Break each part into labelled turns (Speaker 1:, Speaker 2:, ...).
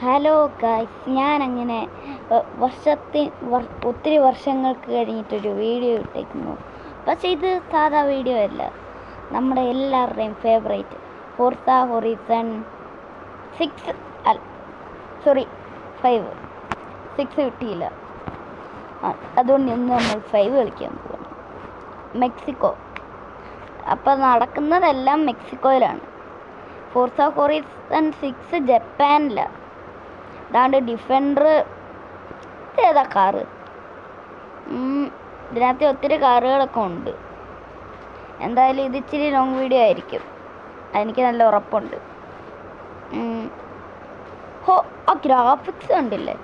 Speaker 1: Hello guys, ഞാനങ്ങനെ ഒത്തിരി വർഷങ്ങൾക്ക് കഴിഞ്ഞിട്ടൊരു വീഡിയോ ഇട്ടേക്കുന്നു. പക്ഷേ ഇത് സാധാ വീഡിയോ അല്ല, നമ്മുടെ എല്ലാവരുടെയും ഫേവറേറ്റ് ഫോർസ ഹൊറൈസൺ 6 കിട്ടിയില്ല. അതുകൊണ്ട് ഇന്ന് നമ്മൾ 5 കളിക്കാൻ പോകുന്നു. മെക്സിക്കോ. അപ്പം നടക്കുന്നതെല്ലാം മെക്സിക്കോയിലാണ്. Forza horizon 6 ജപ്പാനിലാണ്. അതാണ്ട് ഡിഫൻഡർ ഏതാ കാറ്. ഇതിനകത്ത് ഒത്തിരി കാറുകളൊക്കെ ഉണ്ട്. എന്തായാലും ഇത് ഇച്ചിരി ലോങ് വീഡിയോ ആയിരിക്കും, അതെനിക്ക് നല്ല ഉറപ്പുണ്ട്. ആ ഗ്രാഫിക്സ് കണ്ടില്ലേ?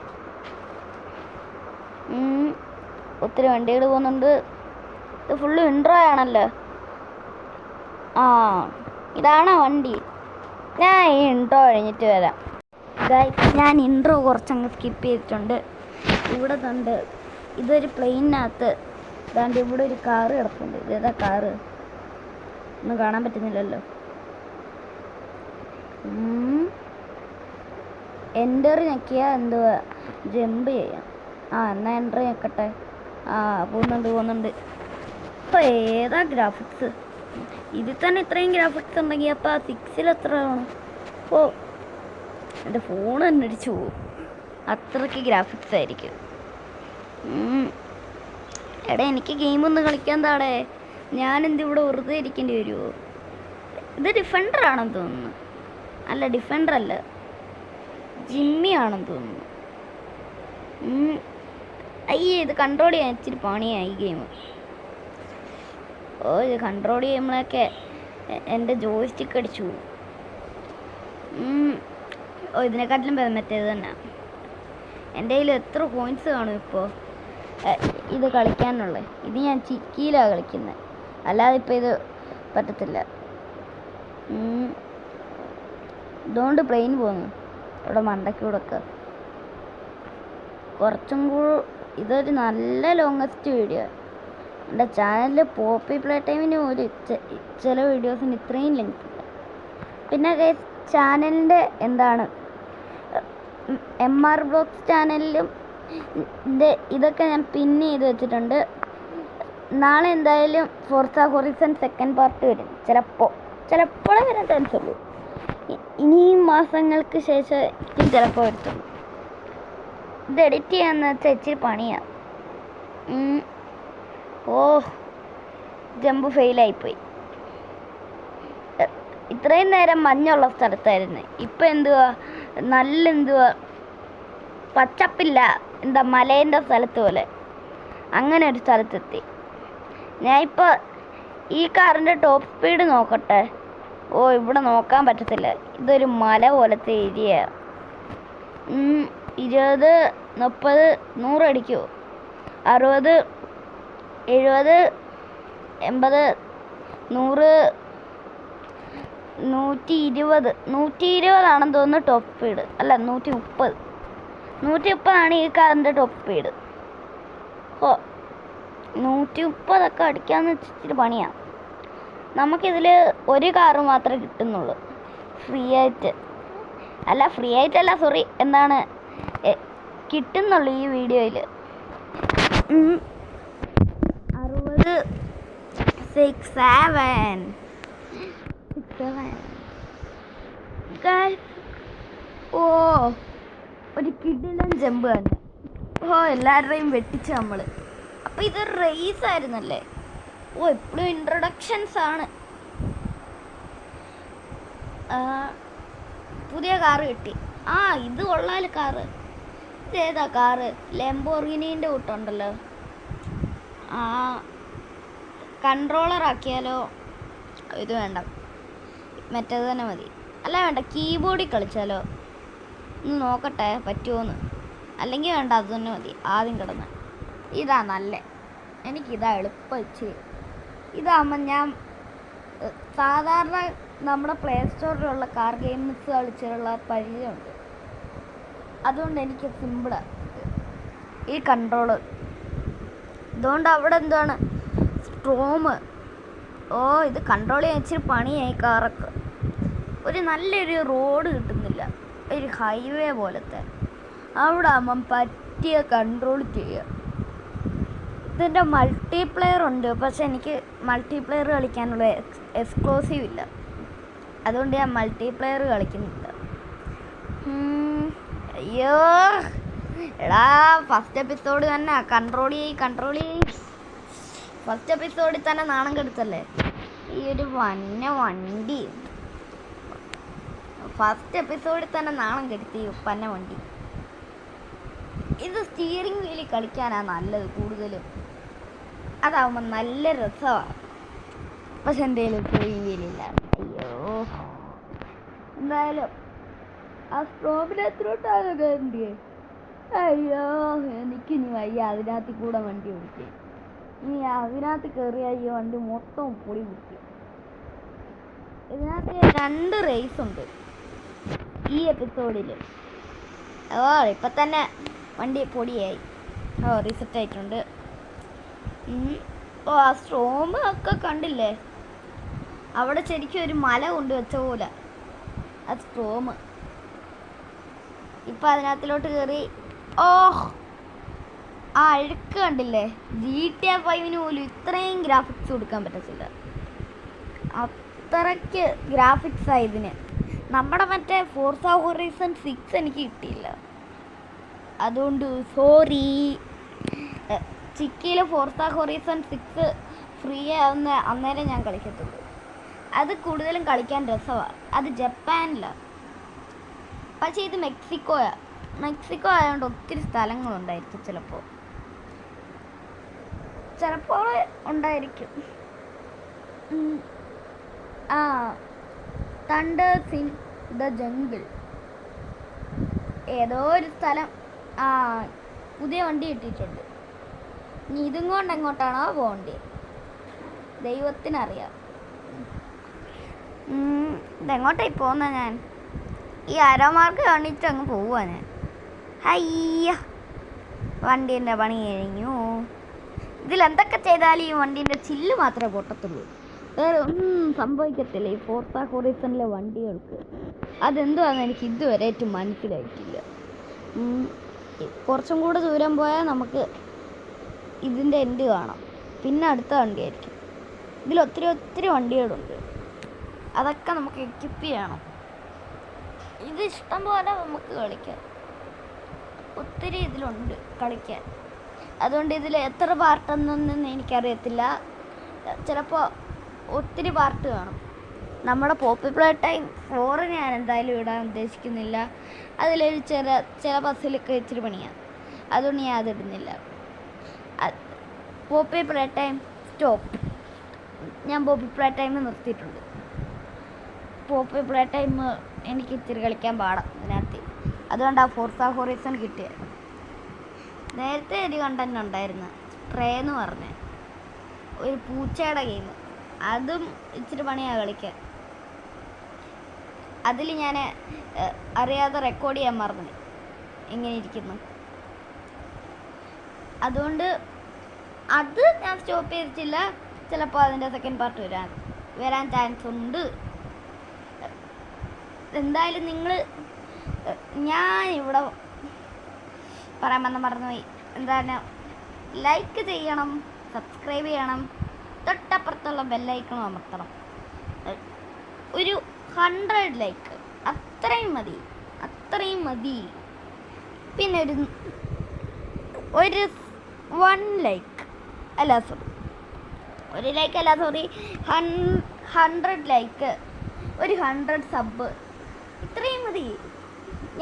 Speaker 1: ഒത്തിരി വണ്ടികൾ പോകുന്നുണ്ട്. ഇത് ഫുള്ള് ഇൻട്രോ ആണല്ലോ. ഇതാണോ വണ്ടി? ഞാൻ ഈ ഇൻട്രോ കഴിഞ്ഞിട്ട് വരാം. ഞാൻ ഇൻട്രോ കുറച്ചങ്ങ് സ്കിപ്പ് ചെയ്തിട്ടുണ്ട്. ഇവിടെ കണ്ട് ഇതൊരു പ്ലെയിനകത്ത് ഇതാണ്ട് ഇവിടെ ഒരു കാറ് കിടപ്പുണ്ട്. ഇതേതാ കാറ്? ഒന്നും കാണാൻ പറ്റുന്നില്ലല്ലോ. എൻ്റർ ഞെക്കിയാൽ എന്തുവാ ജമ്പ് ചെയ്യാം. എന്നാൽ എൻ്റർ ഞെക്കട്ടെ. പോകുന്നുണ്ട്. അപ്പോൾ ഏതാ ഗ്രാഫിക്സ്? ഇതിൽ തന്നെ ഇത്രയും ഗ്രാഫിക്സ് ഉണ്ടെങ്കിൽ അപ്പോൾ 6 എത്ര വേണം? അപ്പോൾ എൻ്റെ ഫോൺ തന്നെ അടിച്ചു പോകും, അത്രയ്ക്ക് ഗ്രാഫിക്സ് ആയിരിക്കും. എടാ, എനിക്ക് ഗെയിമൊന്ന് കളിക്കാൻ താടേ. ഞാനെന്ത് ഇവിടെ വെറുതെ ഇരിക്കേണ്ടി വരുമോ? ഇത് ഡിഫൻഡർ ആണെന്ന് തോന്നുന്നു. അല്ല, ഡിഫൻഡർ അല്ല, ജിമ്മി ആണെന്ന് തോന്നുന്നു. ഇത് കൺട്രോൾ ചെയ്യാൻ ഇച്ചിരി പണിയായി ഗെയിം. ഇത് കൺട്രോൾ ചെയ്യുമ്പോഴൊക്കെ എൻ്റെ ജോയ്സ്റ്റിക്ക് അടിച്ചു പോകും. ഇതിനെക്കാട്ടിലും മറ്റേത് തന്നെ. എൻ്റെ കയ്യിൽ എത്ര പോയിൻറ്റ്സ് കാണും ഇപ്പോൾ ഇത് കളിക്കാനുള്ളത്? ഇത് ഞാൻ ചിക്കിയിലാണ് കളിക്കുന്നത്, അല്ലാതെ ഇപ്പോൾ ഇത് പറ്റത്തില്ല. ഇതുകൊണ്ട് പ്ലെയിൻ പോകുന്നു ഇവിടെ മണ്ടയ്ക്കൂടൊക്കെ. കുറച്ചും കൂടെ ഇതൊരു നല്ല ലോങ്ങസ്റ്റ് വീഡിയോ. എൻ്റെ ചാനലിൽ പോപ്പി പ്ലേ ടൈമിന് ഒരു ചില വീഡിയോസിന് ഇത്രയും ലെങ്ത് ഇല്ല. പിന്നെ ചാനലിൻ്റെ എന്താണ് MR ബ്ലോഗ്സ് ചാനലിലും ഇതൊക്കെ ഞാൻ പിൻ ചെയ്ത് വെച്ചിട്ടുണ്ട്. നാളെ എന്തായാലും ഫോർസ ഹൊറൈസൺ 2nd പാർട്ട് വരും. ചിലപ്പോഴേ വരാൻ ചാൻസ് ഉള്ളൂ. ഇനിയും മാസങ്ങൾക്ക് ശേഷം ചിലപ്പോൾ വരുത്തുള്ളൂ. ഇത് എഡിറ്റ് ചെയ്യാന്ന് വെച്ചാൽ ഇച്ചിരി പണിയാണ്. ജമ്പ് ഫെയിലായിപ്പോയി. ഇത്രയും നേരം മഞ്ഞുള്ള സ്ഥലത്തായിരുന്നു, ഇപ്പം എന്തുവാ പച്ചപ്പില്ല, മലേൻ്റെ സ്ഥലത്ത് പോലെ അങ്ങനെ ഒരു സ്ഥലത്തെത്തി. ഞാനിപ്പോൾ ഈ കാറിൻ്റെ ടോപ്പ് സ്പീഡ് നോക്കട്ടെ. ഇവിടെ നോക്കാൻ പറ്റത്തില്ല, ഇതൊരു മല പോലത്തെ ഏരിയ. 20, 30, 100 അടിക്കുമോ? 60, 70, 80, 100, 120 ആണെന്ന് തോന്നുന്നു ടോപ്പ് സ്പീഡ്. അല്ല, 130 ഈ കാറിൻ്റെ ടോപ്പ് സ്പീഡ്. 130 അടിക്കാന്ന് വെച്ചിട്ട് പണിയാണ്. നമുക്കിതിൽ ഒരു കാറ് മാത്രമേ കിട്ടുന്നുള്ളൂ ഫ്രീ ആയിട്ടല്ല, സോറി, കിട്ടുന്നുള്ളൂ ഈ വീഡിയോയിൽ. 60, 67 ഒരു കിടിലൻ ജമ്പ് തന്നെ. എല്ലാവരുടെയും വെട്ടിച്ച് നമ്മൾ. അപ്പോൾ ഇത് റേസ് ആയിരുന്നല്ലേ? എപ്പോഴും ഇൻട്രൊഡക്ഷൻസ് ആണ്. പുതിയ കാറ് കിട്ടി. ഇത് കൊള്ളാല് കാറ്. ഇതേതാ കാറ്? ലെംബോർഗിനീൻ്റെ കൂട്ടുണ്ടല്ലോ. കൺട്രോളർ ആക്കിയാലോ? ഇത് വേണ്ട, മറ്റേത് തന്നെ മതി. അല്ല, വേണ്ട, കീബോർഡിൽ കളിച്ചാലോ? ഒന്ന് നോക്കട്ടെ പറ്റുമോന്ന്. അല്ലെങ്കിൽ വേണ്ട, അത് തന്നെ മതി. ആദ്യം കിടന്ന് ഇതാ നല്ല, എനിക്കിതാ എളുപ്പം. ഇച്ചിരി ഇതാകുമ്പോൾ ഞാൻ സാധാരണ നമ്മുടെ പ്ലേ സ്റ്റോറിലുള്ള കാർ ഗെയിംസ് കളിച്ചിട്ടുള്ള പരിചയമുണ്ട്, അതുകൊണ്ട് എനിക്ക് സിമ്പിളാണ് ഈ കൺട്രോള്. അതുകൊണ്ട് അവിടെ എന്താണ് സ്ട്രോമ്. ഇത് കൺട്രോൾ ചെയ്യാൻ ഇച്ചിരി പണിയായി. കാറൊക്കെ ഒരു നല്ലൊരു റോഡ് കിട്ടുന്നില്ല. ഒരു ഹൈവേ പോലത്തെ, അവിടെ ആകുമ്പം പറ്റിയ കൺട്രോൾ ചെയ്യുക. ഇതിൻ്റെ മൾട്ടിപ്ലെയർ ഉണ്ട്, പക്ഷെ എനിക്ക് മൾട്ടിപ്ലെയർ കളിക്കാനുള്ള എക്സ്ക്ലൂസീവ് ഇല്ല, അതുകൊണ്ട് ഞാൻ മൾട്ടിപ്ലെയർ കളിക്കുന്നില്ല. അയ്യോ എടാ, ഫസ്റ്റ് എപ്പിസോഡ് തന്നെ കൺട്രോൾ ചെയ്യ്. ഫസ്റ്റ് എപ്പിസോഡിൽ തന്നെ നാണം കെടുത്തല്ലേ ഈ ഒരു വണ്ടി. ഫസ്റ്റ് എപ്പിസോഡിൽ തന്നെ നാണം കെടുത്തി പന്ന വണ്ടി. ഇത് സ്റ്റിയറിംഗ് വീലിൽ കളിക്കാനാണ് നല്ലത് കൂടുതലും, അതാവുമ്പോൾ നല്ല രസമാണ്. പക്ഷെ എന്തെങ്കിലും സ്റ്റിയറിംഗ് വീലില്ല. അയ്യോ, എന്തായാലും ആ സ്ട്രോബിലെത്തിലോട്ടാണ് കയറിയേ. അയ്യോ എനിക്കിനി വയ്യ അതിനകത്ത് കൂടെ വണ്ടി ഓടിക്കേ. ഇനി അതിനകത്ത് കയറിയ ഈ വണ്ടി മൊത്തം പൊടി പിടിക്കും. ഇതിനകത്ത് 2 റേസ് ഉണ്ട് ഈ എപ്പിസോഡിൽ. ഇപ്പം തന്നെ വണ്ടി പൊടിയായി. റീസെറ്റ് ആയിട്ടുണ്ട്. ആ സ്ട്രോം ഒക്കെ കണ്ടില്ലേ, അവിടെ ശരിക്കും ഒരു മല കൊണ്ട് വെച്ച പോലെ ആ സ്ട്രോം. ഇപ്പം അതിനകത്തിലോട്ട് കയറി. ആ അഴുക്ക് കണ്ടില്ലേ, GTA 5 പോലും ഇത്രയും ഗ്രാഫിക്സ് കൊടുക്കാൻ പറ്റത്തില്ല, അത്രയ്ക്ക് ഗ്രാഫിക്സാണ് ഇതിന്. നമ്മുടെ മറ്റേ ഫോർസ ഹൊറൈസൺ 6 എനിക്ക് കിട്ടിയില്ല, അതുകൊണ്ട് സോറി. ചിക്കിയിൽ ഫോർസ ഹൊറൈസൺ 6 ഫ്രീ ആവുന്ന അന്നേരം ഞാൻ കളിക്കത്തുള്ളൂ. അത് കൂടുതലും കളിക്കാൻ രസമാണ്. അത് ജപ്പാനിലാണ്, പക്ഷേ ഇത് മെക്സിക്കോ ആയതുകൊണ്ട് ഒത്തിരി സ്ഥലങ്ങളുണ്ടായിരിക്കും. ചിലപ്പോൾ ഉണ്ടായിരിക്കും. തണ്ടേഴ്സ് ഇൻ ദ ജംഗിൾ ഏതോ ഒരു സ്ഥലം. പുതിയ വണ്ടി കിട്ടിയിട്ടുണ്ട്. ഇനി ഇതും കൊണ്ട് എങ്ങോട്ടാണോ പോകേണ്ടത് ദൈവത്തിനറിയാം. ഇതെങ്ങോട്ടായി പോകുന്ന ഞാൻ ഈ അരമാർക്ക് കാണിച്ച് അങ്ങ് പോവാ ഞാൻ. അയ്യ, വണ്ടീൻ്റെ പണി കഴിഞ്ഞു. ഇതിലെന്തൊക്കെ ചെയ്താലും ഈ വണ്ടീൻ്റെ ചില്ല് മാത്രമേ പൊട്ടത്തുള്ളൂ, വേറെ ഒന്നും സംഭവിക്കത്തില്ല ഈ ഫോർസ ഹൊറൈസണിലെ വണ്ടികൾക്ക്. അതെന്തുവാന്ന് എനിക്ക് ഇതുവരെ മനസ്സിലായിട്ടില്ല. കുറച്ചും കൂടെ ദൂരം പോയാൽ നമുക്ക് ഇതിൻ്റെ എൻഡ് കാണാം, പിന്നെ അടുത്ത വണ്ടിയായിരിക്കും. ഇതിൽ ഒത്തിരി വണ്ടികളുണ്ട്, അതൊക്കെ നമുക്ക് എക്വിപ്പ് ചെയ്യണം. ഇത് ഇഷ്ടം പോലെ നമുക്ക് കളിക്കാം, ഒത്തിരി ഇതിലുണ്ട് കളിക്കാൻ. അതുകൊണ്ട് ഇതിൽ എത്ര പാർട്ടെന്നൊന്നും എനിക്കറിയത്തില്ല, ചിലപ്പോൾ ഒത്തിരി പാർട്ട് കാണും. നമ്മുടെ പോപ്പുലർ ടൈം 4 ഞാൻ എന്തായാലും ഇടാൻ ഉദ്ദേശിക്കുന്നില്ല. അതിലൊരു ചില ബസ്സിലൊക്കെ ഇച്ചിരി പണിയാണ്, അതുകൊണ്ട് ഞാൻ അതിടുന്നില്ല. Popular time stop. ഞാൻ പോപ്പുലർ ടൈം നിർത്തിയിട്ടുണ്ട്. പോപ്പുലർ ടൈം എനിക്ക് ഇച്ചിരി കളിക്കാൻ പാടാം ഇതിനകത്ത്, അതുകൊണ്ടാണ് ഫോർസ ഹൊറൈസൺ കിട്ടിയത്. നേരത്തെ ഒരു കണ്ടന്റ് ഉണ്ടായിരുന്നു, സ്പ്രേ എന്ന് പറഞ്ഞ ഒരു പൂച്ചയുടെ ഗെയിം. അതും ഇച്ചിരി പണിയാണ് കളിക്കാൻ. അതിൽ ഞാൻ അറിയാതെ റെക്കോർഡ് ചെയ്യാൻ മറന്നു എങ്ങനെ ഇരിക്കുന്നു. അതുകൊണ്ട് അത് ഞാൻ സ്റ്റോപ്പ് ചെയ്തിട്ടില്ല. ചിലപ്പോൾ അതിൻ്റെ സെക്കൻഡ് പാർട്ട് വരാൻ ചാൻസ് ഉണ്ട്. എന്തായാലും ഞാൻ ഇവിടെ പറയാൻ മറന്നുപോയി. എന്താണ്, ലൈക്ക് ചെയ്യണം, സബ്സ്ക്രൈബ് ചെയ്യണം, തൊട്ടപ്പുറത്തുള്ള ബെല്ലൈക്കണം അമർത്തണം. ഒരു 100 ലൈക്ക് അത്രയും മതി. പിന്നെ ഒരു 1 ലൈക്ക് അല്ല സോറി 100 ലൈക്ക്, ഒരു 100 സബ്, ഇത്രയും മതി.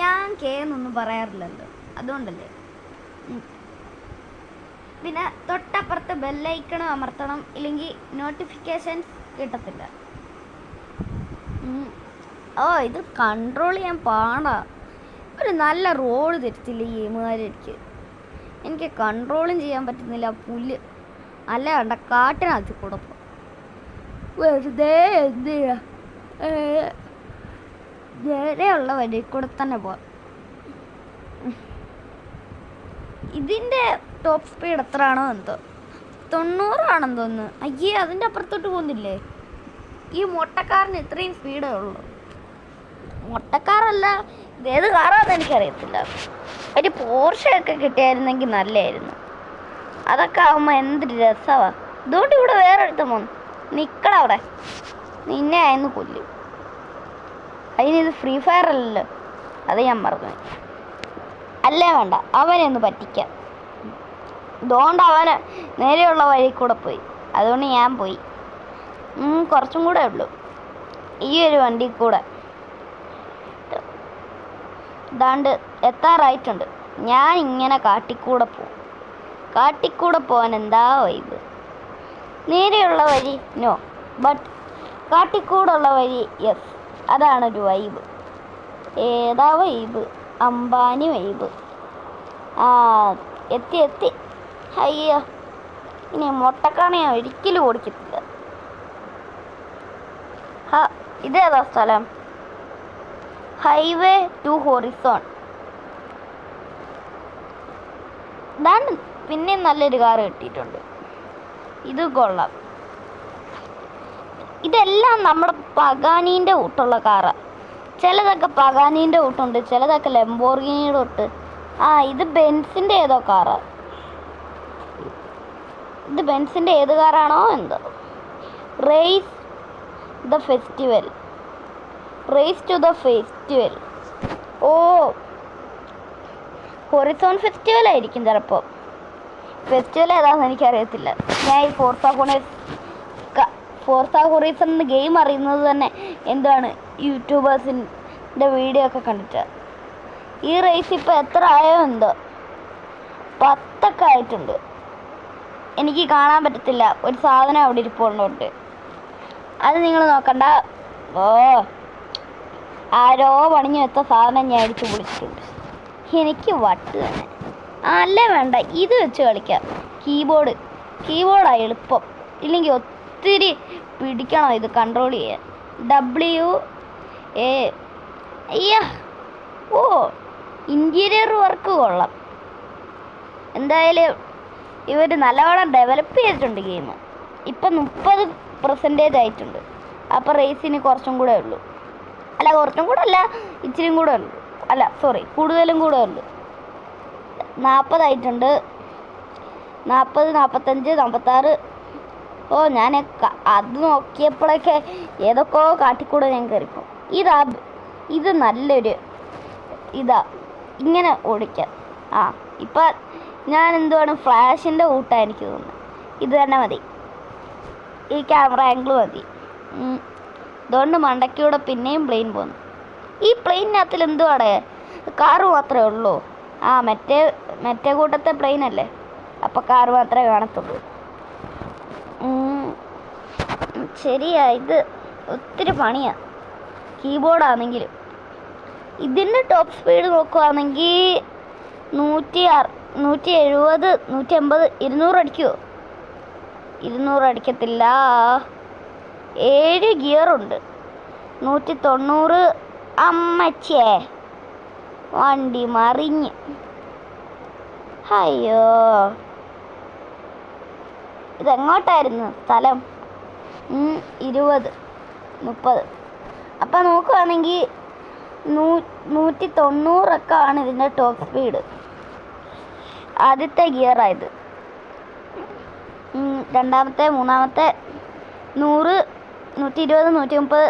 Speaker 1: ഞാൻ എന്നൊന്നും പറയാറില്ലല്ലോ, അതുകൊണ്ടല്ലേ. പിന്നെ തൊട്ടപ്പുറത്ത് ബെല്ലൈക്കണം അമർത്തണം, ഇല്ലെങ്കിൽ നോട്ടിഫിക്കേഷൻസ് കിട്ടത്തില്ല. ഇത് കൺട്രോൾ ചെയ്യാൻ പാടാ. ഒരു നല്ല റോഡ് തരത്തില്ല ഈ ഗെയിമുകാരെനിക്ക്. എനിക്ക് കൺട്രോളും ചെയ്യാൻ പറ്റുന്നില്ല. പുല്ല് അല്ല കണ്ട കാട്ടിനകത്ത് കൊടുക്കും. വെറുതെ എന്ത് ചെയ്യുക, നേരെയുള്ള വഴി കൂടെ തന്നെ പോവാം. ഇതിൻ്റെ ടോപ്പ് സ്പീഡ് എത്ര ആണോ എന്തോ, 90 ആണെന്ന് തോന്നുന്നു. അയ്യേ, അതിൻ്റെ അപ്പുറത്തോട്ട് പോകുന്നില്ലേ. ഈ മൊട്ടക്കാരന് ഇത്രയും സ്പീഡേ ഉള്ളൂ. മൊട്ടക്കാരല്ല, ഏത് കാറാന്ന് എനിക്കറിയത്തില്ല. ഒരു പോർഷയൊക്കെ കിട്ടിയായിരുന്നെങ്കിൽ നല്ലതായിരുന്നു. അതൊക്കെ ആകുമ്പോൾ എന്ത് രസമാണ്. ഇതുകൊണ്ട് ഇവിടെ വേറെ എടുത്ത പോന്നു നിൽക്കടവിടെ, നിന്നെ ആയെന്ന് കൊല്ലും. അതിനിത് ഫ്രീ ഫയർ അല്ലല്ലോ, അത് ഞാൻ മറന്നു. അല്ലേ വേണ്ട, അവനെ ഒന്ന് പറ്റിക്കാം. ഇതുകൊണ്ട് അവന് നേരെയുള്ള വഴി കൂടെ പോയി, അതുകൊണ്ട് ഞാൻ പോയി. കുറച്ചും കൂടെ ഉള്ളൂ ഈ ഒരു വണ്ടി കൂടെ. ഇതാണ്ട് എത്താറായിട്ടുണ്ട്. ഞാൻ ഇങ്ങനെ കാട്ടിക്കൂടെ പോവും. കാട്ടിക്കൂടെ പോകാൻ എന്താ വൈബ്. നേരെയുള്ള വഴി നോ, ബട്ട് കാട്ടിക്കൂടുള്ള വഴി യെസ്, അതാണൊരു വൈബ്. ഏതാ വൈബ്? അംബാനി വൈബ്. എത്തി. അയ്യോ, ഇനി മുട്ടക്കാണ ഞാൻ ഒരിക്കലും ഓടിക്കത്തില്ല. ഇതേതാ സ്ഥലം? Highway to horizon. ഇതാണ്. പിന്നെ നല്ലൊരു കാർ കിട്ടിയിട്ടുണ്ട്, ഇത് കൊള്ളാം. ഇതെല്ലാം നമ്മുടെ പഗാനീൻ്റെ കൂട്ടുള്ള കാറാണ്. ചിലതൊക്കെ പഗാനീൻ്റെ കൂട്ടുണ്ട്, ചിലതൊക്കെ ലംബോർഗിനിയുടെ കൂട്ട്. ഇത് ബെൻസിൻ്റെ ഏതോ കാറാണ്. ഇത് ബെൻസിൻ്റെ ഏത് കാറാണോ എന്തോ. Race to the festival. Horizon festival ആയിരിക്കും ചിലപ്പോൾ. ഫെസ്റ്റിവൽ ഏതാണെന്ന് എനിക്കറിയത്തില്ല. ഞാൻ ഈ ഫോർസ ഹൊറൈസൺ ഗെയിം അറിയുന്നത് തന്നെ എന്താണ് യൂട്യൂബേഴ്സിൻ്റെ വീഡിയോ ഒക്കെ കണ്ടിട്ടാണ്. ഈ റേസ് ഇപ്പോൾ എത്ര ആയോ എന്തോ, 10 ആയിട്ടുണ്ട്. എനിക്ക് കാണാൻ പറ്റത്തില്ല, ഒരു സാധനം അവിടെ ഇരിപ്പുണ്ട്. അത് നിങ്ങൾ നോക്കണ്ട. ആരോ പണിഞ്ഞു വെച്ച സാധനം ഞാൻ അടിച്ച് പൊളിച്ചിട്ടുണ്ട്. എനിക്ക് വട്ട് തന്നെ. അല്ലേ വേണ്ട, ഇത് വെച്ച് കളിക്കാം. കീബോർഡാണ് എളുപ്പം. ഇല്ലെങ്കിൽ ഒത്തിരി പിടിക്കണം ഇത് കൺട്രോൾ ചെയ്യാൻ. WA. ഇൻറ്റീരിയർ വർക്ക് കൊള്ളാം. എന്തായാലും ഇവർ നല്ലവണ്ണം ഡെവലപ്പ് ചെയ്തിട്ടുണ്ട് ഗെയിം. ഇപ്പം 30% ആയിട്ടുണ്ട്. അപ്പോൾ റേസിന് കുറച്ചും കൂടെ ഉള്ളൂ. അല്ല, കുറച്ചും കൂടെ അല്ല, ഇച്ചിരിയും കൂടെ ഉള്ളൂ. അല്ല സോറി, കൂടുതലും കൂടെ ഉള്ളൂ. 40 ആയിട്ടുണ്ട്. 40, 45, 46. ഞാൻ അത് നോക്കിയപ്പോഴൊക്കെ ഏതൊക്കെയോ കാട്ടിക്കൂടെ ഞാൻ കയറിപ്പോ. ഇത് നല്ലൊരു ഇങ്ങനെ ഓടിക്കാം. ഇപ്പം ഞാൻ എന്തുവാണ്, ഫ്ലാഷിൻ്റെ കൂട്ടാണ് എനിക്ക് തോന്നുന്നത്. ഇത് തന്നെ മതി, ഈ ക്യാമറ ആംഗിൾ മതി. അതുകൊണ്ട് മണ്ടയ്ക്കൂടെ പിന്നെയും പ്ലെയിൻ പോകുന്നു. ഈ പ്ലെയിനകത്തിൽ എന്തുവാടെ, കാറ് മാത്രമേ ഉള്ളൂ. മറ്റേ കൂട്ടത്തെ പ്ലെയിൻ അല്ലേ, അപ്പോൾ കാറ് മാത്രമേ കാണത്തുള്ളൂ. ശരിയാ, ഇത് ഒത്തിരി പണിയാണ് കീബോർഡാണെങ്കിലും. ഇതിൻ്റെ ടോപ്പ് സ്പീഡ് നോക്കുകയാണെങ്കിൽ 170, 180, 200 അടിക്കുമോ? 200 അടിക്കത്തില്ല. 7 ഗിയറുണ്ട്. 190. അമ്മച്ചേ, വണ്ടി മറിഞ്ഞ്. അയ്യോ, ഇതെങ്ങോട്ടായിരുന്നു സ്ഥലം? 20, 30. അപ്പം നോക്കുകയാണെങ്കിൽ 190 ആണ് ഇതിൻ്റെ ടോപ്പ് സ്പീഡ്. ആദ്യത്തെ ഗിയറായത്. രണ്ടാമത്തെ, മൂന്നാമത്തെ 100, 120, 130,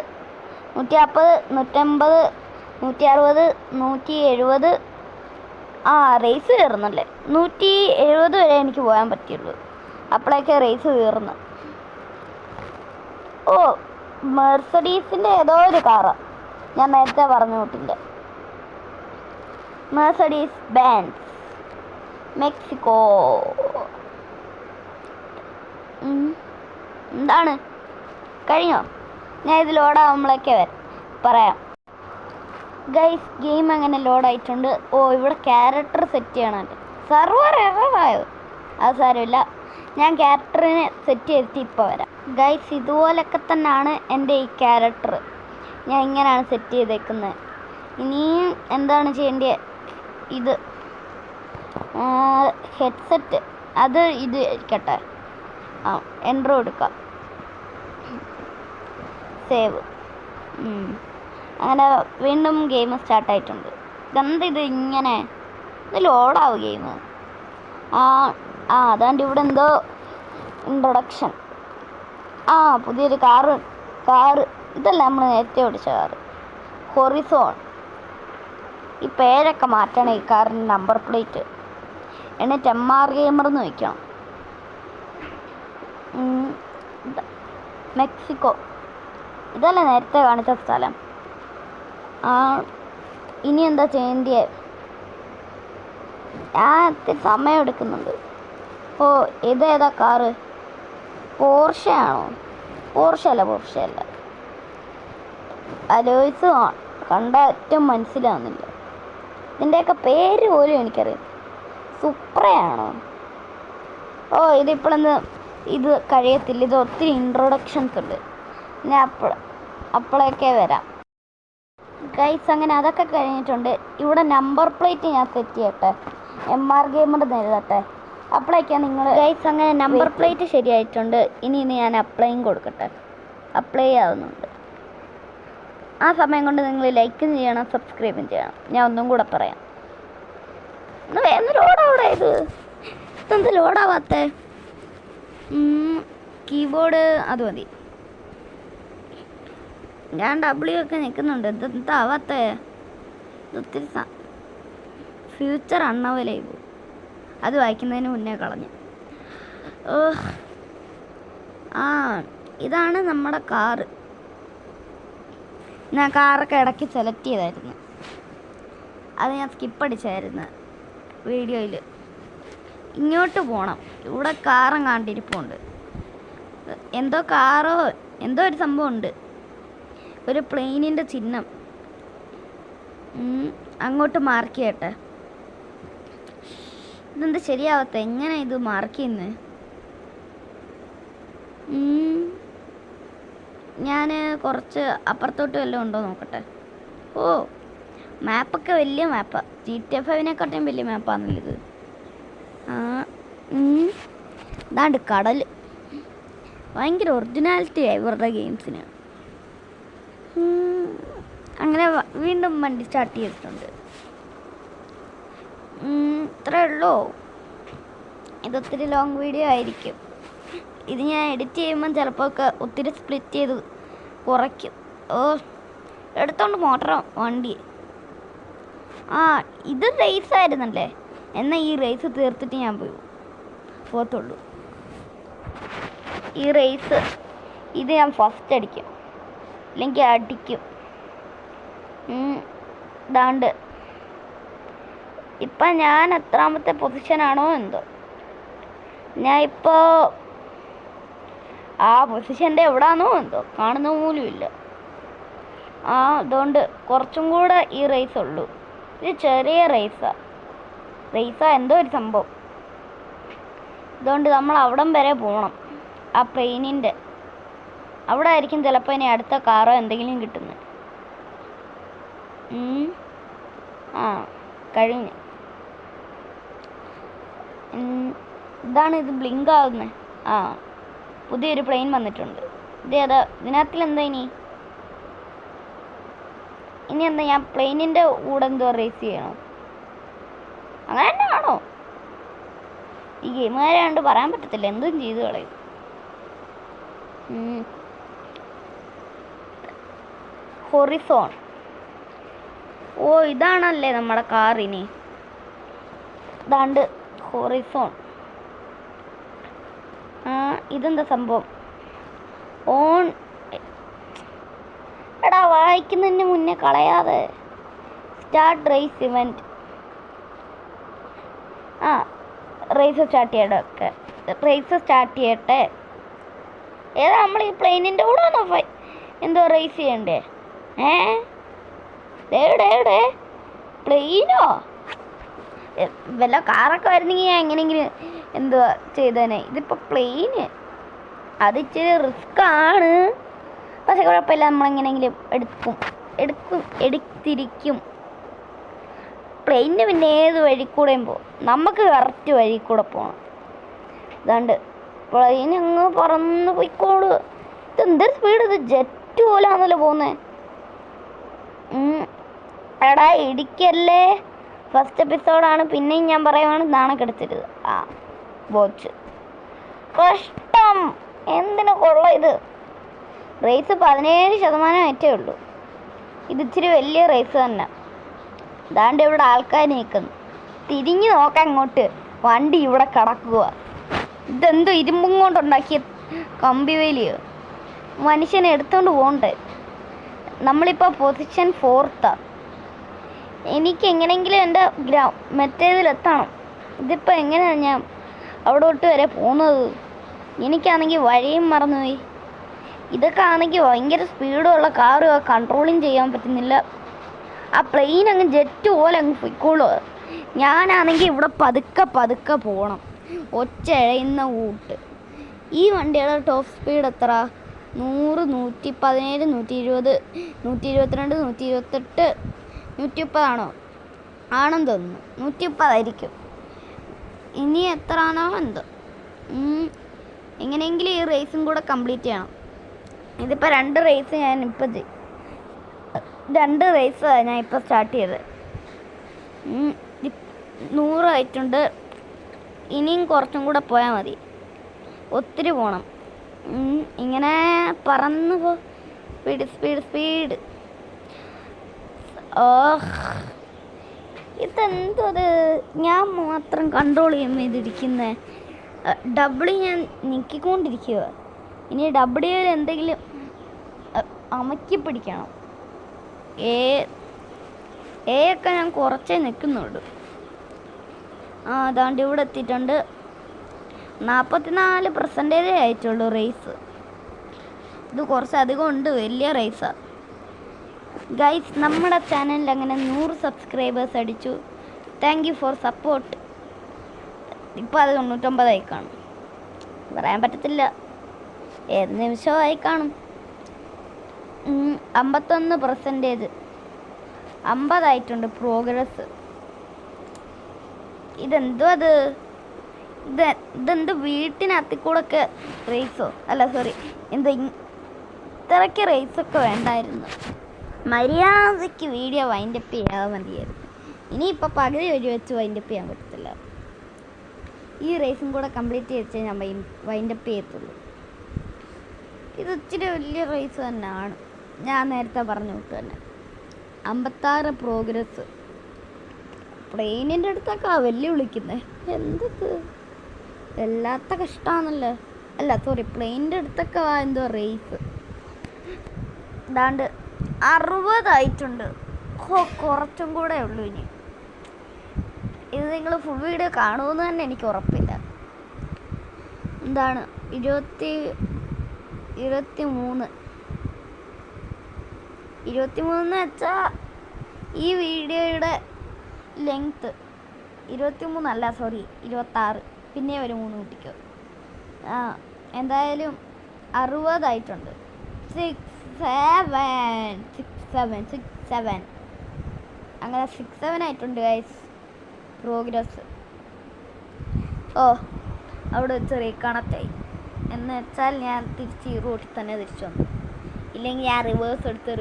Speaker 1: 140, 150, 160, 170. റേസ് കയറുന്നല്ലേ. 170 വരെ എനിക്ക് പോകാൻ പറ്റുള്ളൂ. അപ്പോഴേക്കെ റേസ് കയറുന്നു. മെർസഡീസിൻ്റെ ഏതോ ഒരു കാറാണ്, ഞാൻ നേരത്തെ പറഞ്ഞു വിട്ടില്ല. Mercedes Benz Mexico. എന്താണ് കഴിഞ്ഞോ? ഞാൻ ഇത് ലോഡാകുമ്പോഴേക്കെ പറയാം. ഗൈസ്, ഗെയിം അങ്ങനെ ലോഡായിട്ടുണ്ട്. ഇവിടെ ക്യാരക്ടർ സെറ്റ് ചെയ്യണമല്ലോ. സെർവർ എററായോ? അത് സാരമില്ല, ഞാൻ ക്യാരക്ടറിനെ സെറ്റ് ചെയ്തിട്ട് ഇപ്പോൾ വരാം. ഗൈസ്, ഇതുപോലൊക്കെ തന്നെയാണ് എൻ്റെ ഈ ക്യാരക്ടർ. ഞാൻ ഇങ്ങനെയാണ് സെറ്റ് ചെയ്തേക്കുന്നത്. ഇനിയും എന്താണ് ചെയ്യേണ്ടത്? ഇത് ഹെഡ്സെറ്റ്, ഇത് ഇരിക്കട്ടെ. എൻട്രോ എടുക്കാം, സേവ്. അങ്ങനെ വീണ്ടും ഗെയിം സ്റ്റാർട്ടായിട്ടുണ്ട്. ഇതെന്ത് ഇത് ഇങ്ങനെ ഇത് ലോഡാവും ഗെയിം. ആ അതാണ്ട് ഇവിടെ എന്തോ ഇൻട്രൊഡക്ഷൻ. പുതിയൊരു കാറ് ഇതല്ല നമ്മൾ നേരത്തെ ഓടിച്ച കാറ്, ഹൊറിസോൺ. ഈ പേരൊക്കെ മാറ്റണം ഈ കാറിൻ്റെ നമ്പർ പ്ലേറ്റ്, എന്നിട്ട് MR ഗെയിമർ എന്ന് വയ്ക്കണം. മെക്സിക്കോ ഇതല്ലേ നേരത്തെ കാണിച്ച സ്ഥലം. ഇനി എന്താ ചെയ്യേണ്ടിയേ? ഇത്തിരി സമയം എടുക്കുന്നുണ്ട്. ഇതേതാ കാറ്? പോർഷെ ആണോ? പോർഷെ അല്ല അലോയ്സ് കണ്ട ഏറ്റവും മനസ്സിലാവുന്നില്ല. ഇതിൻ്റെയൊക്കെ പേര് പോലും എനിക്കറിയാം. സുപ്രയാണോ? ഇതിപ്പോഴൊന്ന് ഇത് കഴിയത്തില്ല. ഇത് ഒത്തിരി ഇൻട്രൊഡക്ഷൻസ് ഉണ്ട്. ഞാൻ അപ്പോഴൊക്കെ വരാം ഗൈസ്. അങ്ങനെ അതൊക്കെ കഴിഞ്ഞിട്ടുണ്ട്. ഇവിടെ നമ്പർ പ്ലേറ്റ് ഞാൻ സെറ്റ് ചെയ്യട്ടെ, MR ഗെയിമർ എഴുതട്ടെ. അപ്പോഴേക്കാണ് നിങ്ങൾ ഗൈസ്. അങ്ങനെ നമ്പർ പ്ലേറ്റ് ശരിയായിട്ടുണ്ട്. ഇനി ഞാൻ അപ്ലൈയും കൊടുക്കട്ടെ. അപ്ലൈ ആവുന്നുണ്ട്. ആ സമയം കൊണ്ട് നിങ്ങൾ ലൈക്കും ചെയ്യണം, സബ്സ്ക്രൈബും ചെയ്യണം. ഞാൻ ഒന്നും കൂടെ പറയാം. ലോഡാവിടെ ഇതെന്ത് ലോഡാവാത്തേ? കീബോർഡ് അത് മതി. ഞാൻ W ഒക്കെ നിൽക്കുന്നുണ്ട്. ഇതെന്താവാത്തേ? ഒത്തിരി ഫ്യൂച്ചർ അണ്ണവലായി അത് വായിക്കുന്നതിന് മുന്നേ കളഞ്ഞു. ഇതാണ് നമ്മുടെ കാറ്. ഞാൻ കാറൊക്കെ ഇടയ്ക്ക് സെലക്ട് ചെയ്തായിരുന്നു. അത് ഞാൻ സ്കിപ്പ് അടിച്ചായിരുന്നു വീഡിയോയിൽ. ഇങ്ങോട്ട് പോകണം. ഇവിടെ കാറും കാണ്ടിരിപ്പുണ്ട്. എന്തോ കാറോ എന്തോ ഒരു സംഭവം ഉണ്ട്. ഒരു പ്ലെയിനിൻ്റെ ചിഹ്നം അങ്ങോട്ട് മാർക്ക് ചെയ്യട്ടെ. ഇതെന്ത് ശരിയാവത്ത? എങ്ങനെ ഇത് മാർക്ക് ചെയ്യുന്നത്? ഞാൻ കുറച്ച് അപ്പുറത്തോട്ട് വല്ലതും ഉണ്ടോ നോക്കട്ടെ. മാപ്പൊക്കെ വലിയ മാപ്പാണ്. GTA 5-നെക്കാട്ടും വലിയ മാപ്പാണല്ലോ ഇത്. ഇതാണ്ട് കടൽ. ഭയങ്കര ഒറിജിനാലിറ്റിയായി ഇവരുടെ ഗെയിംസിന്. അങ്ങനെ വീണ്ടും വണ്ടി സ്റ്റാർട്ട് ചെയ്തിട്ടുണ്ട്. ഇത്രയേ ഉള്ളൂ. ഇതൊത്തിരി ലോങ് വീഡിയോ ആയിരിക്കും. ഇത് ഞാൻ എഡിറ്റ് ചെയ്യുമ്പം ചിലപ്പോൾ ഒക്കെ ഒത്തിരി സ്പ്ലിറ്റ് ചെയ്ത് കുറയ്ക്കും. എടുത്തോണ്ട് മോട്ടറ വണ്ടി. ഇത് റേസ് ആയിരുന്നല്ലേ? എന്നാൽ ഈ റേസ് തീർത്തിട്ട് ഞാൻ പോകത്തുള്ളൂ. ഈ റേസ് ഇത് ഞാൻ ഫസ്റ്റ് അടിക്കും, അല്ലെങ്കിൽ അടിക്കും. ഇതാണ്ട് ഇപ്പം ഞാൻ എത്രാമത്തെ പൊസിഷനാണോ എന്തോ. ഞാൻ ഇപ്പോൾ പൊസിഷൻ്റെ എവിടാണോ എന്തോ കാണുന്ന പോലും ഇല്ല. അതുകൊണ്ട് കുറച്ചും കൂടെ ഈ റേസ് ഉള്ളൂ. ഇത് ചെറിയ റേസാ എന്തോ ഒരു സംഭവം. അതുകൊണ്ട് നമ്മൾ അവിടം വരെ പോകണം. ആ പ്ലെയിനിൻ്റെ അവിടെ ആയിരിക്കും ചിലപ്പോൾ ഇനി അടുത്ത കാറോ എന്തെങ്കിലും കിട്ടുന്നത്. കഴിഞ്ഞ്. ഇതാണ് ഇത് ബ്ലിങ്ക് ആകുന്നത്. പുതിയൊരു പ്ലെയിൻ വന്നിട്ടുണ്ട്. ഇതിനകത്തിൽ എന്താ ഇനി എന്താ? ഞാൻ പ്ലെയിനിൻ്റെ കൂടെ എന്തോ റേസ് ചെയ്യണോ? അങ്ങനെ തന്നെ ആണോ? ഈ ഗെയിമുകാരെ കണ്ട് പറയാൻ പറ്റത്തില്ല, എന്തും ചെയ്ത് കളയും. ഹൊറിസോൺ. ഇതാണല്ലേ നമ്മുടെ കാറിനി. ഇതാണ്ട് ഹൊറിസോൺ. ഇതെന്താ സംഭവം? എടാ വായിക്കുന്നതിന് മുന്നേ കളയാതെ. Start race event. Race start ചെയ്യട്ടെ. ഏതാ നമ്മൾ ഈ പ്ലെയിനിൻ്റെ കൂടെ ആണോ എന്തോ റേസ് ചെയ്യണ്ടേ? എവിടെ പ്ലെയിനോ? വല്ല കാറൊക്കെ വരുന്നെങ്കിൽ ഞാൻ എങ്ങനെയെങ്കിലും എന്തുവാ ചെയ്തേനെ. ഇതിപ്പോൾ പ്ലെയിന് അത് ഇച്ചിരി റിസ്ക് ആണ്. പക്ഷെ കുഴപ്പമില്ല, നമ്മളെങ്ങനെയെങ്കിലും എടുത്തിരിക്കും. പ്ലെയിനിന് പിന്നെ ഏത് വഴി കൂടെയും പോകും. നമുക്ക് കറക്റ്റ് വഴി കൂടെ പോകണം. അതാണ്ട് പ്ലെയിൻ അങ്ങ് പറന്ന് പോയിക്കോളൂ. ഇതെന്തൊരു സ്പീഡ്! ഇത് ജെറ്റ് പോലാണല്ലോ പോകുന്നത്. എടാ ഇടിക്കല്ലേ, ഫസ്റ്റ് എപ്പിസോഡാണ്. പിന്നെയും ഞാൻ പറയുവാണ് നാണക്കെടുത്തരുത്. ആ ബോച്ച് കഷ്ടം, എന്തിനു കൊള്ള ഇത്. റേസ് 17% ഉള്ളൂ. ഇത് ഇച്ചിരി വലിയ റേസ് തന്നെ. ദാണ്ട് ഇവിടെ ആൾക്കാർ നിൽക്കുന്നു. തിരിഞ്ഞു നോക്കാൻ ഇങ്ങോട്ട്, വണ്ടി ഇവിടെ കിടക്കുക. ഇതെന്തോ ഇരുമ്പും കൊണ്ടുണ്ടാക്കിയ കമ്പി വേലിയോ, മനുഷ്യനെ എടുത്തോണ്ട് പോകണ്ടേ. നമ്മളിപ്പോൾ പൊസിഷൻ 4th. എനിക്ക് എങ്ങനെയെങ്കിലും എൻ്റെ മറ്റേതിലെത്തണം. ഇതിപ്പോൾ എങ്ങനെയാണ് ഞാൻ അവിടോട്ട് വരെ പോകുന്നത്? എനിക്കാണെങ്കിൽ വഴിയും മറന്നുപോയി. ഇതൊക്കെ ആണെങ്കിൽ ഭയങ്കര സ്പീഡുള്ള കാറ്, കൺട്രോളിങ് ചെയ്യാൻ പറ്റുന്നില്ല. ആ പ്ലെയിൻ അങ്ങ് ജെറ്റ് പോലെ അങ്ങ് പൊയ്ക്കോളുക. ഞാനാണെങ്കിൽ ഇവിടെ പതുക്കെ പോകണം, ഒച്ച എഴയുന്ന കൂട്ട്. ഈ വണ്ടിയുടെ ടോപ്പ് സ്പീഡ് എത്ര? 100, 117, 120, 122, 128, 130 ആണോ? ആണെന്ന് തോന്നുന്നു. 130 ആയിരിക്കും. ഇനി എത്ര ആണോ എന്തോ. എങ്ങനെയെങ്കിലും ഈ റേസും കൂടെ കംപ്ലീറ്റ് ചെയ്യണം. ഇതിപ്പോൾ 2 റേസ് ഞാനിപ്പോൾ 2 റേസാണ് ഞാൻ ഇപ്പോൾ സ്റ്റാർട്ട് ചെയ്തത്. 100 ആയിട്ടുണ്ട്. ഇനിയും കുറച്ചും കൂടെ പോയാൽ മതി. ഒത്തിരി പോകണം. ഇങ്ങനെ പറന്ന് പോ. സ്പീഡ്. ഇതെന്തോ അത് ഞാൻ മാത്രം കൺട്രോൾ ചെയ്യുമ്പോൾ ഇതിരിക്കുന്നത്. ഡബ്ല്യു ഞാൻ നീക്കിക്കൊണ്ടിരിക്കുക. ഇനി ഡബ്ല്യുവിൽ എന്തെങ്കിലും അമക്കി പിടിക്കണം. ഒക്കെ ഞാൻ കുറച്ചേ നിൽക്കുന്നുള്ളൂ. അതാണ്ട് ഇവിടെ എത്തിയിട്ടുണ്ട്. 44% ആയിട്ടുള്ളൂ റേസ്. ഇത് കുറച്ചധികം ഉണ്ട്, വലിയ റേസാണ്. ഗൈസ്, നമ്മുടെ ചാനലിൽ അങ്ങനെ 100 സബ്സ്ക്രൈബേഴ്സ് അടിച്ചു. Thank you for support. ഇപ്പോൾ അത് 99 കാണും. പറയാൻ പറ്റത്തില്ല, ഏത് നിമിഷവും ആയി കാണും. 51%, 50 ആയിട്ടുണ്ട് പ്രോഗ്രസ്. ഇതെന്തോ അത്, ഇതെന്ത് വീട്ടിനകത്തിക്കൂടൊക്കെ റേസോ? അല്ല സോറി, എന്താ ഇത്രയ്ക്ക് റേസൊക്കെ വേണ്ടായിരുന്നു. മര്യാദയ്ക്ക് വീഡിയോ വൈൻഡപ്പ് ചെയ്യാതെ മതിയായിരുന്നു. ഇനിയിപ്പോൾ പകുതി വഴി വെച്ച് വൈൻഡപ്പ് ചെയ്യാൻ പറ്റത്തില്ല. ഈ റേസും കൂടെ കംപ്ലീറ്റ് ചെയ്ത് ഞാൻ വൈൻഡപ്പ് ചെയ്യത്തുള്ളൂ. ഇത് ഇച്ചിരി വലിയ റേസ് തന്നെയാണ്, ഞാൻ നേരത്തെ പറഞ്ഞു വിട്ടു തന്നെ. 56 പ്രോഗ്രസ്. പ്ലെയിനിൻ്റെ അടുത്തൊക്കെ വെല്ലുവിളിക്കുന്നത് എന്തൊക്കെ വല്ലാത്ത കഷ്ടമാണല്ലോ. അല്ല സോറി, പ്ലെയിനിൻ്റെ അടുത്തൊക്കെ എന്തോ റേസ്. ഇതാണ്ട് 60 ആയിട്ടുണ്ട്. കുറച്ചും കൂടെ ഉള്ളൂ ഇനി. ഇത് നിങ്ങൾ ഫുൾ വീഡിയോ കാണുമെന്ന് തന്നെ എനിക്ക് ഉറപ്പില്ല. എന്താണ് 23 വെച്ചാൽ ഈ വീഡിയോയുടെ ലെങ്ത്ത് 23 അല്ല സോറി 26. പിന്നെ ഒരു 3 കൂട്ടിക്കോ. എന്തായാലും 60 ആയിട്ടുണ്ട്. 67 അങ്ങനെ 67 ആയിട്ടുണ്ട് ഗൈസ് പ്രോഗ്രസ്. അവിടെ ചെറിയ കണക്റ്റായി എന്ന് വെച്ചാൽ ഞാൻ തിരിച്ച് ഈ റൂട്ടിൽ തന്നെ തിരിച്ചു വന്നു. ഇല്ലെങ്കിൽ ഞാൻ റിവേഴ്സ് എടുത്ത്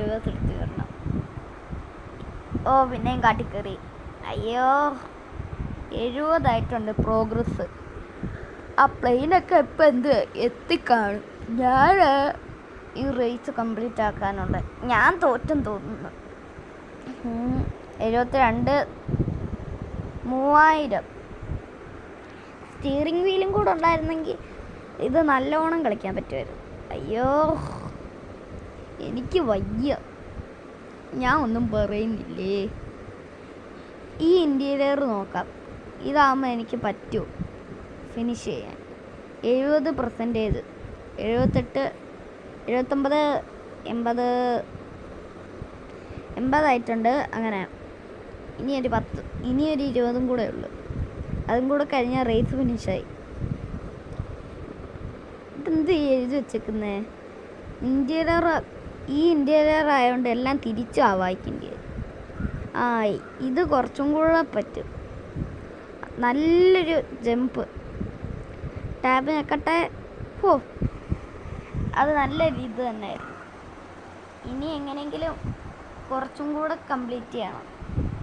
Speaker 1: വരണം. പിന്നെയും കാട്ടിക്കറി. അയ്യോ, 70 ആയിട്ടുണ്ട് പ്രോഗ്രസ്. ആ പ്ലെയിനൊക്കെ ഇപ്പം എന്ത് എത്തിക്കാണും. ഞാൻ ഈ റേസ് കംപ്ലീറ്റ് ആക്കാനുണ്ട്. ഞാൻ തോറ്റും തോന്നുന്നു. 72, 3000. സ്റ്റിയറിംഗ് വീലും കൂടെ ഉണ്ടായിരുന്നെങ്കിൽ ഇത് നല്ലോണം കളിക്കാൻ പറ്റുമായിരുന്നു. അയ്യോ, എനിക്ക് വയ്യ, ഞാൻ ഒന്നും പറയുന്നില്ലേ. ഈ ഇൻറ്റീരിയർ നോക്കാം. ഇതാകുമ്പോൾ എനിക്ക് പറ്റുമോ ഫിനിഷ് ചെയ്യാൻ. 70%, 78, 79, 80 ആയിട്ടുണ്ട്. അങ്ങനെ ഇനി ഒരു 10, ഇനി ഒരു 20 കൂടെ ഉള്ളു. അതും കൂടെ കഴിഞ്ഞാൽ റേസ് ഫിനിഷായി. ഇതെന്ത് എഴുതി വെച്ചേക്കുന്നേ? ഈ ഇൻറ്റീരിയർ ആയതുകൊണ്ട് എല്ലാം തിരിച്ചു വായിക്കേണ്ടി വരും. ഇത് കുറച്ചും കൂടെ പറ്റും. നല്ലൊരു ജമ്പ്. ടാബ് ഞെക്കട്ടെ. അത് നല്ലൊരു ഇത് തന്നെയായിരുന്നു. ഇനി എങ്ങനെയെങ്കിലും കുറച്ചും കൂടെ കംപ്ലീറ്റ് ചെയ്യണം.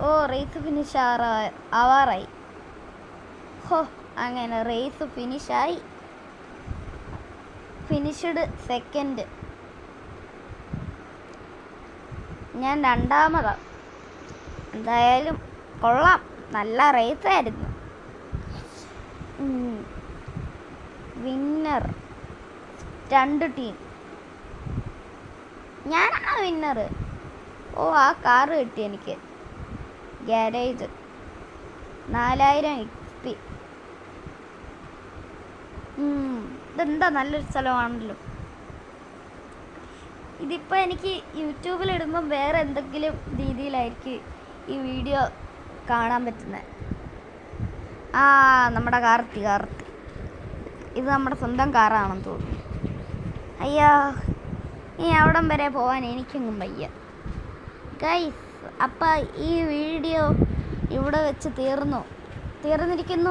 Speaker 1: ഓ റേസ് ഫിനിഷ് ആവാറായി. ഹോ അങ്ങനെ റേസ് ഫിനിഷായി. Finished second. ഞാൻ രണ്ടാമതാണ്. എന്തായാലും കൊള്ളാം, നല്ല റേസായിരുന്നു. Winner 2 team. ഞാനാണ് വിന്നർ. ഓ ആ കാറ് കിട്ടി എനിക്ക്. Garage 4000 XP. ഇതെന്താ നല്ലൊരു സ്ഥലമാണല്ലോ. ഇതിപ്പോൾ എനിക്ക് യൂട്യൂബിലിടുമ്പം വേറെ എന്തെങ്കിലും രീതിയിലായിരിക്കും ഈ വീഡിയോ കാണാൻ പറ്റുന്നത്. നമ്മുടെ കാർത്തി ഇത് നമ്മുടെ സ്വന്തം കാറാണെന്ന് തോന്നുന്നു. അയ്യോ, ഈ അവിടം വരെ പോകാൻ എനിക്കെങ്ങും വയ്യ ഗൈസ്. അപ്പം ഈ വീഡിയോ ഇവിടെ വെച്ച് തീർന്നിരിക്കുന്നു.